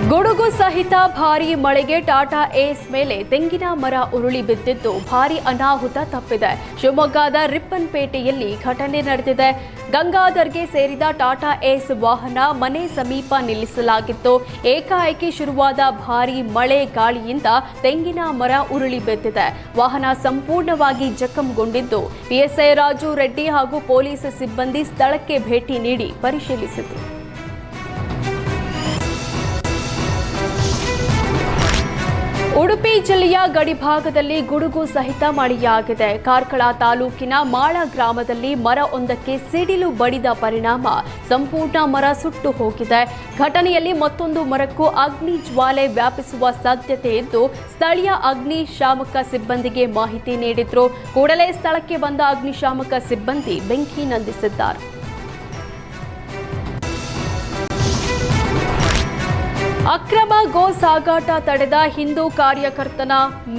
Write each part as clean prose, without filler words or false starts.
ಗುಡುಗು ಸಹಿತ ಭಾರೀ ಮಳೆಗೆ ಟಾಟಾ ಏಸ್ ಮೇಲೆ ತೆಂಗಿನ ಮರ ಉರುಳಿ ಬಿದ್ದಿದ್ದು ಭಾರೀ ಅನಾಹುತ ತಪ್ಪಿದೆ. ಶಿವಮೊಗ್ಗದ ರಿಪ್ಪನ್ಪೇಟೆಯಲ್ಲಿ ಘಟನೆ ನಡೆದಿದೆ. ಗಂಗಾಧರ್ಗೆ ಸೇರಿದ ಟಾಟಾ ಏಸ್ ವಾಹನ ಮನೆ ಸಮೀಪ ನಿಲ್ಲಿಸಲಾಗಿತ್ತು. ಏಕಾಏಕಿ ಶುರುವಾದ ಭಾರೀ ಮಳೆ ಗಾಳಿಯಿಂದ ತೆಂಗಿನ ಮರ ಉರುಳಿ ಬಿದ್ದಿದೆ. ವಾಹನ ಸಂಪೂರ್ಣವಾಗಿ ಜಖಂಗೊಂಡಿದ್ದು ಪಿಎಸ್ಐ ರಾಜು ರೆಡ್ಡಿ ಹಾಗೂ ಪೊಲೀಸ್ ಸಿಬ್ಬಂದಿ ಸ್ಥಳಕ್ಕೆ ಭೇಟಿ ನೀಡಿ ಪರಿಶೀಲಿಸಿದರು. ಉಡುಪಿ ಜಿಲ್ಲೆಯ ಗಡಿಭಾಗದಲ್ಲಿ ಗುಡುಗು ಸಹಿತ ಮಳೆಯಾಗಿದೆ. ಕಾರ್ಕಳ ತಾಲೂಕಿನ ಮಾಳ ಗ್ರಾಮದಲ್ಲಿ ಮರವೊಂದಕ್ಕೆ ಸಿಡಿಲು ಬಡಿದ ಪರಿಣಾಮ ಸಂಪೂರ್ಣ ಮರ ಸುಟ್ಟು ಹೋಗಿದೆ. ಘಟನೆಯಲ್ಲಿ ಮತ್ತೊಂದು ಮರಕ್ಕೂ ಅಗ್ನಿ ಜ್ವಾಲೆ ವ್ಯಾಪಿಸುವ ಸಾಧ್ಯತೆ ಇದ್ದು ಸ್ಥಳೀಯ ಅಗ್ನಿಶಾಮಕ ಸಿಬ್ಬಂದಿಗೆ ಮಾಹಿತಿ ನೀಡಿದ್ರು. ಕೂಡಲೇ ಸ್ಥಳಕ್ಕೆ ಬಂದ ಅಗ್ನಿಶಾಮಕ ಸಿಬ್ಬಂದಿ ಬೆಂಕಿ ನಂದಿಸಿದ್ದಾರೆ. ಅಕ್ರಮ ಗೋ ಸಾಗಾಟ ತಡೆದ ಹಿಂದೂ ಕಾರ್ಯಕರ್ತನ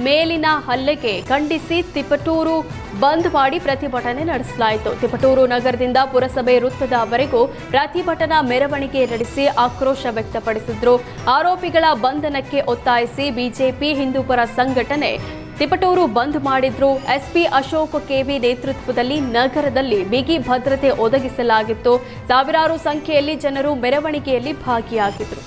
ಮೇಲಿನ ಹಲ್ಲೆಗೆ ಖಂಡಿಸಿ ತಿಪಟೂರು ಬಂದ್ ಮಾಡಿ ಪ್ರತಿಭಟನೆ ನಡೆಸಲಾಯಿತು. ತಿಪಟೂರು ನಗರದಿಂದ ಪುರಸಭೆ ವೃತ್ತದವರೆಗೂ ಪ್ರತಿಭಟನಾ ಮೆರವಣಿಗೆ ನಡೆಸಿ ಆಕ್ರೋಶ ವ್ಯಕ್ತಪಡಿಸಿದ್ರು. ಆರೋಪಿಗಳ ಬಂಧನಕ್ಕೆ ಒತ್ತಾಯಿಸಿ ಬಿಜೆಪಿ ಹಿಂದೂಪರ ಸಂಘಟನೆ ತಿಪಟೂರು ಬಂದ್ ಮಾಡಿದ್ರು. ಎಸ್ಪಿ ಅಶೋಕ್ ಕೆವಿ ನೇತೃತ್ವದಲ್ಲಿ ನಗರದಲ್ಲಿ ಬಿಗಿ ಭದ್ರತೆ ಒದಗಿಸಲಾಗಿತ್ತು. ಸಾವಿರಾರು ಸಂಖ್ಯೆಯಲ್ಲಿ ಜನರು ಮೆರವಣಿಗೆಯಲ್ಲಿ ಭಾಗಿಯಾಗಿದ್ದರು.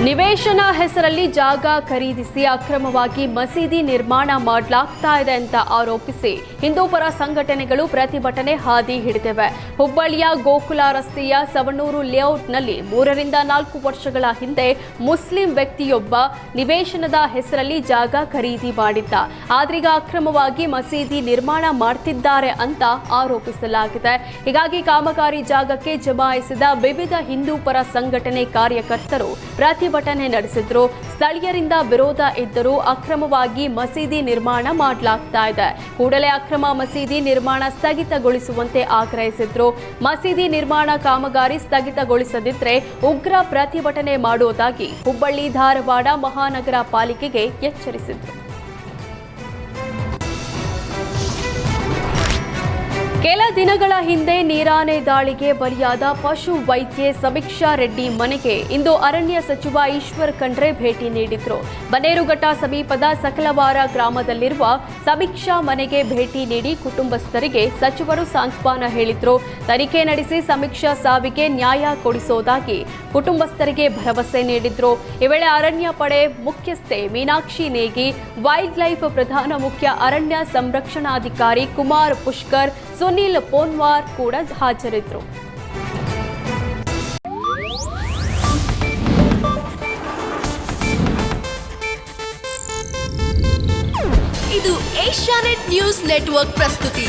ನಿವೇಶನ ಹೆಸರಲ್ಲಿ ಜಾಗ ಖರೀದಿಸಿ ಅಕ್ರಮವಾಗಿ ಮಸೀದಿ ನಿರ್ಮಾಣ ಮಾಡಲಾಗ್ತಾ ಇದೆ ಅಂತ ಆರೋಪಿಸಿ ಹಿಂದೂಪರ ಸಂಘಟನೆಗಳು ಪ್ರತಿಭಟನೆ ಹಾದಿ ಹಿಡಿದಿವೆ. ಹುಬ್ಬಳ್ಳಿಯ ಗೋಕುಲ ರಸ್ತೆಯ ಸವಣೂರು ಲೇಔಟ್ನಲ್ಲಿ 3 ರಿಂದ 4 ವರ್ಷಗಳ ಹಿಂದೆ ಮುಸ್ಲಿಂ ವ್ಯಕ್ತಿಯೊಬ್ಬ ನಿವೇಶನದ ಹೆಸರಲ್ಲಿ ಜಾಗ ಖರೀದಿ ಮಾಡಿದ್ದ. ಆದ್ರೀಗ ಅಕ್ರಮವಾಗಿ ಮಸೀದಿ ನಿರ್ಮಾಣ ಮಾಡ್ತಿದ್ದಾರೆ ಅಂತ ಆರೋಪಿಸಲಾಗಿದೆ. ಹೀಗಾಗಿ ಕಾಮಗಾರಿ ಜಾಗಕ್ಕೆ ಜಮಾಯಿಸಿದ ವಿವಿಧ ಹಿಂದೂಪರ ಸಂಘಟನೆ ಕಾರ್ಯಕರ್ತರು ಪ್ರತಿಭಟನೆ ನಡೆಸಿದ್ರು. ಸ್ಥಳೀಯರಿಂದ ವಿರೋಧ ಇದ್ದರೂ ಅಕ್ರಮವಾಗಿ ಮಸೀದಿ ನಿರ್ಮಾಣ ಮಾಡಲಾಗ್ತಾ ಇದೆ. ಕೂಡಲೇ ಅಕ್ರಮ ಮಸೀದಿ ನಿರ್ಮಾಣ ಸ್ಥಗಿತಗೊಳಿಸುವಂತೆ ಆಗ್ರಹಿಸಿದ್ರು. ಮಸೀದಿ ನಿರ್ಮಾಣ ಕಾಮಗಾರಿ ಸ್ಥಗಿತಗೊಳಿಸದಿದ್ದರೆ ಉಗ್ರ ಪ್ರತಿಭಟನೆ ಮಾಡುವುದಾಗಿ ಹುಬ್ಬಳ್ಳಿ ಧಾರವಾಡ ಮಹಾನಗರ ಪಾಲಿಕೆಗೆ ಎಚ್ಚರಿಸಿದ್ರು. ಕೆಲ ದಿನಗಳ ಹಿಂದೆ ನೀರಾನೆ ದಾಳಿಗೆ ಬಲಿಯಾದ ಪಶು ವೈದ್ಯೆ ಸಮೀಕ್ಷಾ ರೆಡ್ಡಿ ಮನೆಗೆ ಇಂದು ಅರಣ್ಯ ಸಚಿವ ಈಶ್ವರ್ ಖಂಡ್ರೆ ಭೇಟಿ ನೀಡಿದ್ರು. ಬನ್ನೇರುಘಟ್ಟ ಸಮೀಪದ ಸಕಲವಾರ ಗ್ರಾಮದಲ್ಲಿರುವ ಸಮೀಕ್ಷಾ ಮನೆಗೆ ಭೇಟಿ ನೀಡಿ ಕುಟುಂಬಸ್ಥರಿಗೆ ಸಚಿವರು ಸಾಂತ್ವನ ಹೇಳಿದ್ರು. ತನಿಖೆ ನಡೆಸಿ ಸಮೀಕ್ಷಾ ಸಾವಿಗೆ ನ್ಯಾಯ ಕೊಡಿಸೋದಾಗಿ ಕುಟುಂಬಸ್ಥರಿಗೆ ಭರವಸೆ ನೀಡಿದ್ರು. ಈ ವೇಳೆ ಅರಣ್ಯ ಪಡೆ ಮುಖ್ಯಸ್ಥೆ ಮೀನಾಕ್ಷಿ ನೇಗಿ, ವೈಲ್ಡ್ ಲೈಫ್ ಪ್ರಧಾನ ಮುಖ್ಯ ಅರಣ್ಯ ಸಂರಕ್ಷಣಾಧಿಕಾರಿ ಕುಮಾರ್ ಪುಷ್ಕರ್, ಸುನಿಲ್ ಪೋನ್ವಾರ್ ಕೂಡ ಹಾಜರಿದ್ದರು. ಇದು ಏಷ್ಯಾನೆಟ್ ನ್ಯೂಸ್ ನೆಟ್ವರ್ಕ್ ಪ್ರಸ್ತುತಿ.